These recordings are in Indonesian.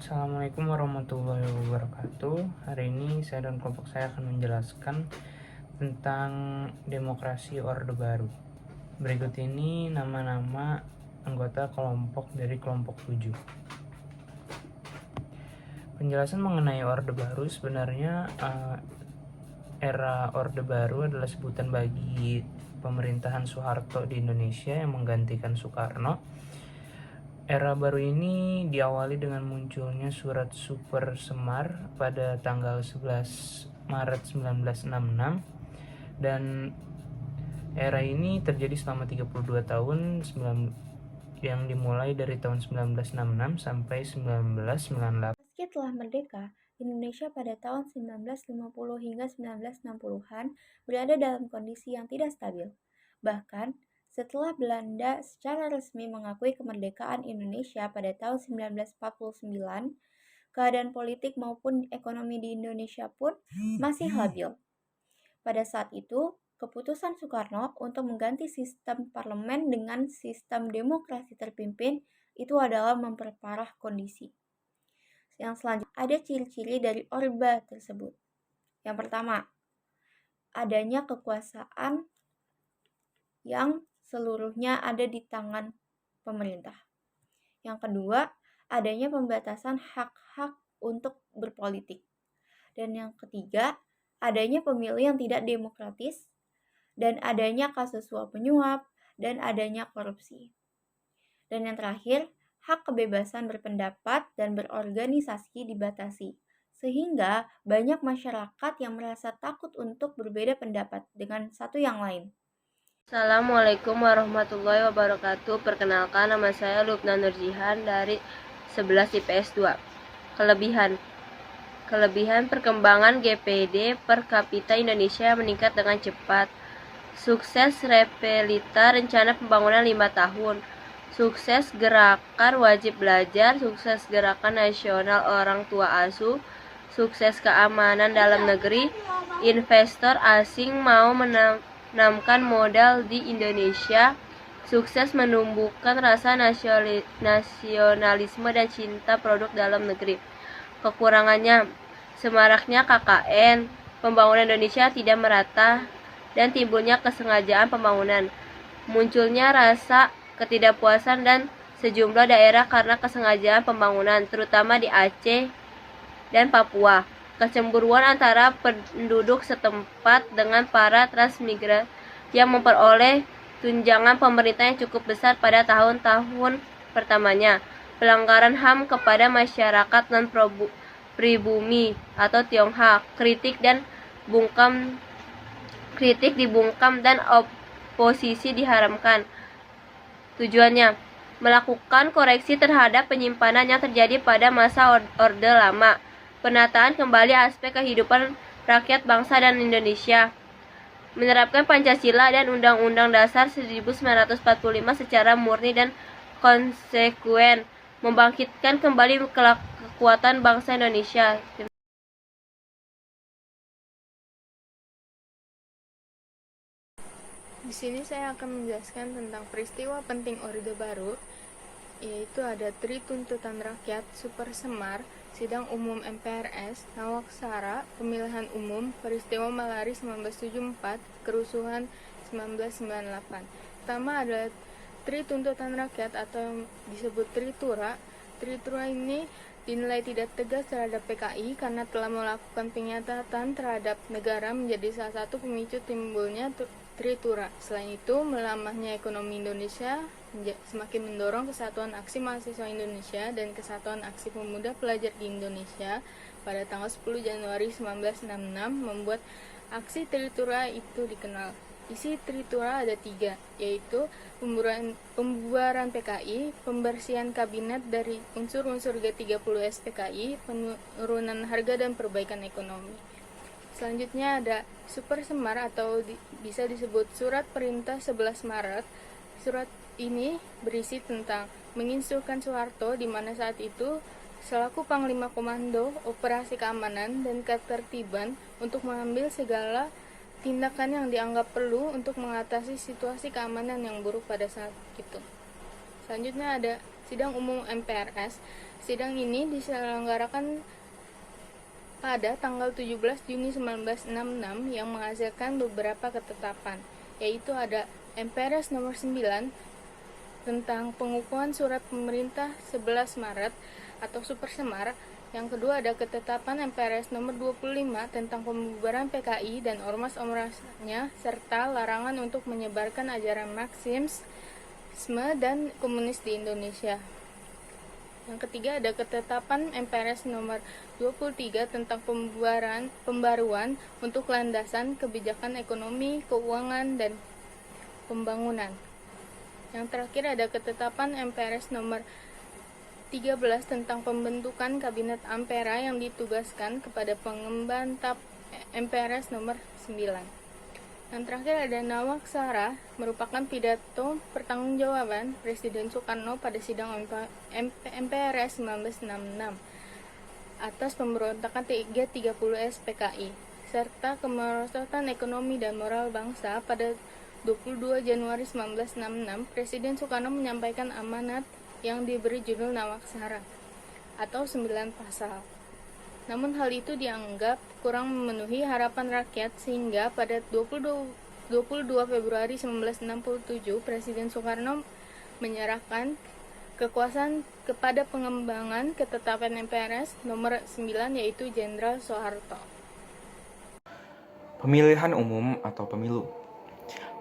Assalamualaikum warahmatullahi wabarakatuh. Hari ini saya dan kelompok saya akan menjelaskan tentang demokrasi Orde Baru. Berikut ini nama-nama anggota kelompok dari kelompok 7. Penjelasan mengenai Orde Baru sebenarnya era Orde Baru adalah sebutan bagi pemerintahan Soeharto di Indonesia yang menggantikan Soekarno. Era baru ini diawali dengan munculnya surat Super Semar pada tanggal 11 Maret 1966 dan era ini terjadi selama 32 tahun yang dimulai dari tahun 1966 sampai 1998. Meski telah merdeka, Indonesia pada tahun 1950 hingga 1960-an berada dalam kondisi yang tidak stabil. Bahkan, setelah Belanda secara resmi mengakui kemerdekaan Indonesia pada tahun 1949, keadaan politik maupun ekonomi di Indonesia pun masih labil. Pada saat itu, keputusan Soekarno untuk mengganti sistem parlemen dengan sistem demokrasi terpimpin itu adalah memperparah kondisi. Yang selanjutnya, ada ciri-ciri dari Orde tersebut. Yang pertama, adanya kekuasaan yang seluruhnya ada di tangan pemerintah. Yang kedua, adanya pembatasan hak-hak untuk berpolitik. Dan yang ketiga, adanya pemilu yang tidak demokratis, dan adanya kasus suap menyuap, dan adanya korupsi. Dan yang terakhir, hak kebebasan berpendapat dan berorganisasi dibatasi, sehingga banyak masyarakat yang merasa takut untuk berbeda pendapat dengan satu yang lain. Assalamualaikum warahmatullahi wabarakatuh. Perkenalkan, nama saya Lubna Nurjihan dari 11 IPS 2. Kelebihan perkembangan GPD per kapita Indonesia meningkat dengan cepat. Sukses Repelita rencana pembangunan 5 tahun. Sukses gerakan wajib belajar, sukses gerakan nasional orang tua asuh, sukses keamanan dalam negeri, investor asing mau menanamkan modal di Indonesia, sukses menumbuhkan rasa nasionalisme dan cinta produk dalam negeri. Kekurangannya, semaraknya KKN, pembangunan Indonesia tidak merata, dan timbulnya kesengajaan pembangunan. Munculnya rasa ketidakpuasan dan sejumlah daerah karena kesengajaan pembangunan, terutama di Aceh dan Papua. Kecemburuan antara penduduk setempat dengan para transmigran yang memperoleh tunjangan pemerintah yang cukup besar pada tahun-tahun pertamanya. Pelanggaran HAM kepada masyarakat non-pribumi atau Tionghoa, kritik dibungkam dan oposisi diharamkan. Tujuannya, melakukan koreksi terhadap penyimpanan yang terjadi pada masa Orde Lama, penataan kembali aspek kehidupan rakyat bangsa dan Indonesia, menerapkan Pancasila dan Undang-Undang Dasar 1945 secara murni dan konsekuen, membangkitkan kembali kekuatan bangsa Indonesia. Di sini saya akan menjelaskan tentang peristiwa penting Orde Baru, yaitu ada Tri Tuntutan Rakyat, Super Semar, Sidang Umum MPRS, Nawaksara, Pemilihan Umum, Peristiwa Malari 1974, Kerusuhan 1998. Pertama adalah Tri Tuntutan Rakyat atau yang disebut Tritura. Tritura ini dinilai tidak tegas terhadap PKI karena telah melakukan pengkhianatan terhadap negara menjadi salah satu pemicu timbulnya Tritura. Selain itu, melamahnya ekonomi Indonesia semakin mendorong kesatuan aksi mahasiswa Indonesia dan kesatuan aksi pemuda pelajar di Indonesia pada tanggal 10 Januari 1966 membuat aksi Tritura itu dikenal. Isi Tritura ada 3, yaitu pembubaran PKI, pembersihan kabinet dari unsur-unsur G30S PKI, penurunan harga dan perbaikan ekonomi. Selanjutnya ada Super Semar atau bisa disebut Surat Perintah 11 Maret. Surat ini berisi tentang menginstruksikan Soeharto di mana saat itu selaku Panglima Komando Operasi Keamanan dan Ketertiban untuk mengambil segala tindakan yang dianggap perlu untuk mengatasi situasi keamanan yang buruk pada saat itu. Selanjutnya ada Sidang Umum MPRS. Sidang ini diselenggarakan pada tanggal 17 Juni 1966 yang menghasilkan beberapa ketetapan, yaitu ada MPRS nomor 9 tentang pengukuhan surat pemerintah 11 Maret atau Supersemar. Yang kedua ada ketetapan MPRS nomor 25 tentang pembubaran PKI dan ormas-ormasnya serta larangan untuk menyebarkan ajaran Marxisme dan komunis di Indonesia. Yang ketiga ada ketetapan MPRS nomor 23 tentang pembaruan untuk landasan kebijakan ekonomi, keuangan, dan pembangunan. Yang terakhir ada ketetapan MPRS nomor 13 tentang pembentukan Kabinet Ampera yang ditugaskan kepada pengemban TAP MPRS nomor 9. Yang terakhir ada Nawaksara, merupakan pidato pertanggungjawaban Presiden Soekarno pada sidang MPRS 1966 atas pemberontakan 330S PKI, serta kemerosotan ekonomi dan moral bangsa. Pada 22 Januari 1966, Presiden Soekarno menyampaikan amanat yang diberi judul Nawaksara atau 9 pasal. Namun hal itu dianggap kurang memenuhi harapan rakyat sehingga pada 22 Februari 1967 Presiden Soekarno menyerahkan kekuasaan kepada pengembangan ketetapan MPRS nomor 9 yaitu Jenderal Soeharto. Pemilihan umum atau pemilu.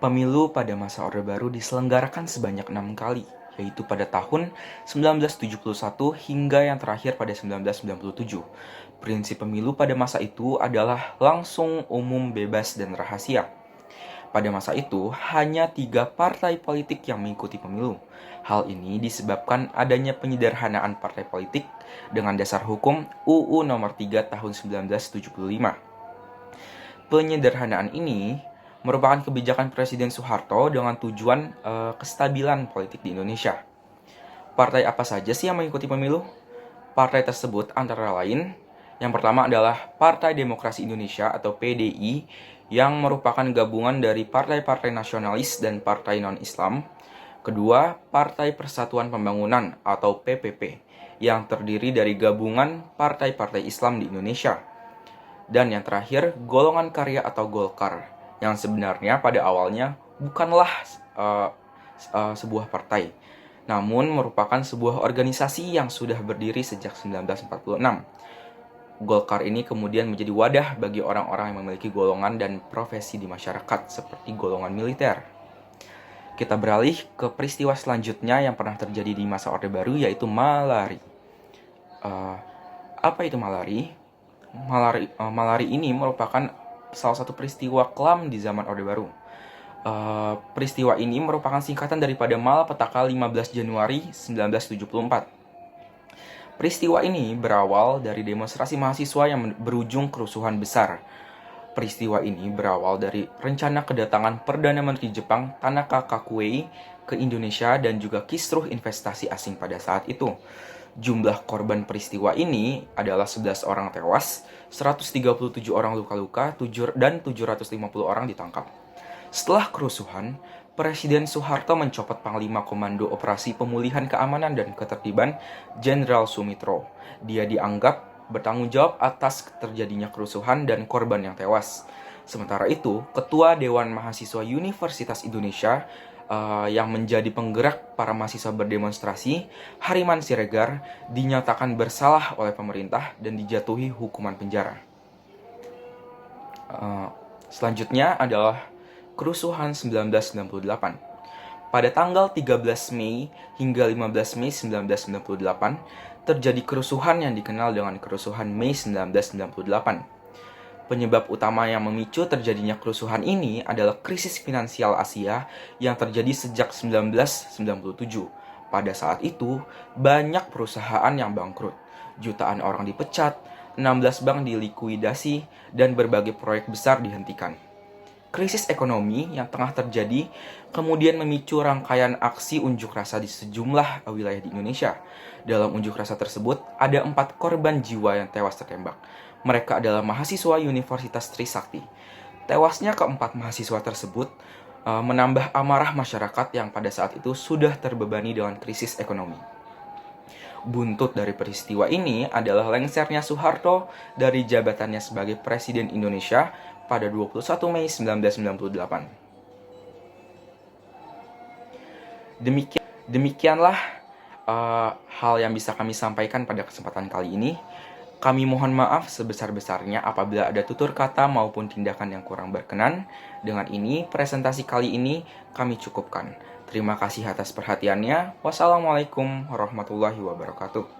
Pemilu pada masa Orde Baru diselenggarakan sebanyak 6 kali, yaitu pada tahun 1971 hingga yang terakhir pada 1997. Prinsip pemilu pada masa itu adalah langsung, umum, bebas, dan rahasia. Pada masa itu, hanya 3 partai politik yang mengikuti pemilu. Hal ini disebabkan adanya penyederhanaan partai politik dengan dasar hukum UU Nomor 3 Tahun 1975. Penyederhanaan ini merupakan kebijakan Presiden Soeharto dengan tujuan kestabilan politik di Indonesia. Partai apa saja sih yang mengikuti pemilu? Partai tersebut antara lain, yang pertama adalah Partai Demokrasi Indonesia atau PDI, yang merupakan gabungan dari partai-partai nasionalis dan partai non-Islam. Kedua, Partai Persatuan Pembangunan atau PPP, yang terdiri dari gabungan partai-partai Islam di Indonesia. Dan yang terakhir, Golongan Karya atau Golkar, yang sebenarnya pada awalnya bukanlah sebuah partai, namun merupakan sebuah organisasi yang sudah berdiri sejak 1946. Golkar ini kemudian menjadi wadah bagi orang-orang yang memiliki golongan dan profesi di masyarakat seperti golongan militer. Kita beralih ke peristiwa selanjutnya yang pernah terjadi di masa Orde Baru, yaitu malari. Apa itu malari? Malari ini merupakan salah satu peristiwa kelam di zaman Orde Baru. Peristiwa ini merupakan singkatan daripada Malapetaka 15 Januari 1974. Peristiwa ini berawal dari demonstrasi mahasiswa yang berujung kerusuhan besar. Peristiwa ini berawal dari rencana kedatangan Perdana Menteri Jepang Tanaka Kakuei ke Indonesia dan juga kisruh investasi asing pada saat itu. Jumlah korban peristiwa ini adalah 11 orang tewas, 137 orang luka-luka, dan 750 orang ditangkap. Setelah kerusuhan, Presiden Soeharto mencopot Panglima Komando Operasi Pemulihan Keamanan dan Ketertiban Jenderal Sumitro. Dia dianggap bertanggung jawab atas terjadinya kerusuhan dan korban yang tewas. Sementara itu, Ketua Dewan Mahasiswa Universitas Indonesia yang menjadi penggerak para mahasiswa berdemonstrasi, Hariman Siregar, dinyatakan bersalah oleh pemerintah dan dijatuhi hukuman penjara. Selanjutnya adalah kerusuhan 1998. Pada tanggal 13 Mei hingga 15 Mei 1998, terjadi kerusuhan yang dikenal dengan kerusuhan Mei 1998. Penyebab utama yang memicu terjadinya kerusuhan ini adalah krisis finansial Asia yang terjadi sejak 1997. Pada saat itu, banyak perusahaan yang bangkrut, jutaan orang dipecat, 16 bank dilikuidasi, dan berbagai proyek besar dihentikan. Krisis ekonomi yang tengah terjadi kemudian memicu rangkaian aksi unjuk rasa di sejumlah wilayah di Indonesia. Dalam unjuk rasa tersebut, ada 4 korban jiwa yang tewas tertembak. Mereka adalah mahasiswa Universitas Trisakti. Tewasnya keempat mahasiswa tersebut menambah amarah masyarakat yang pada saat itu sudah terbebani dengan krisis ekonomi. Buntut dari peristiwa ini adalah lengsernya Soeharto dari jabatannya sebagai Presiden Indonesia pada 21 Mei 1998. Demikianlah hal yang bisa kami sampaikan pada kesempatan kali ini. Kami mohon maaf sebesar-besarnya apabila ada tutur kata maupun tindakan yang kurang berkenan. Dengan ini, presentasi kali ini kami cukupkan. Terima kasih atas perhatiannya. Wassalamualaikum warahmatullahi wabarakatuh.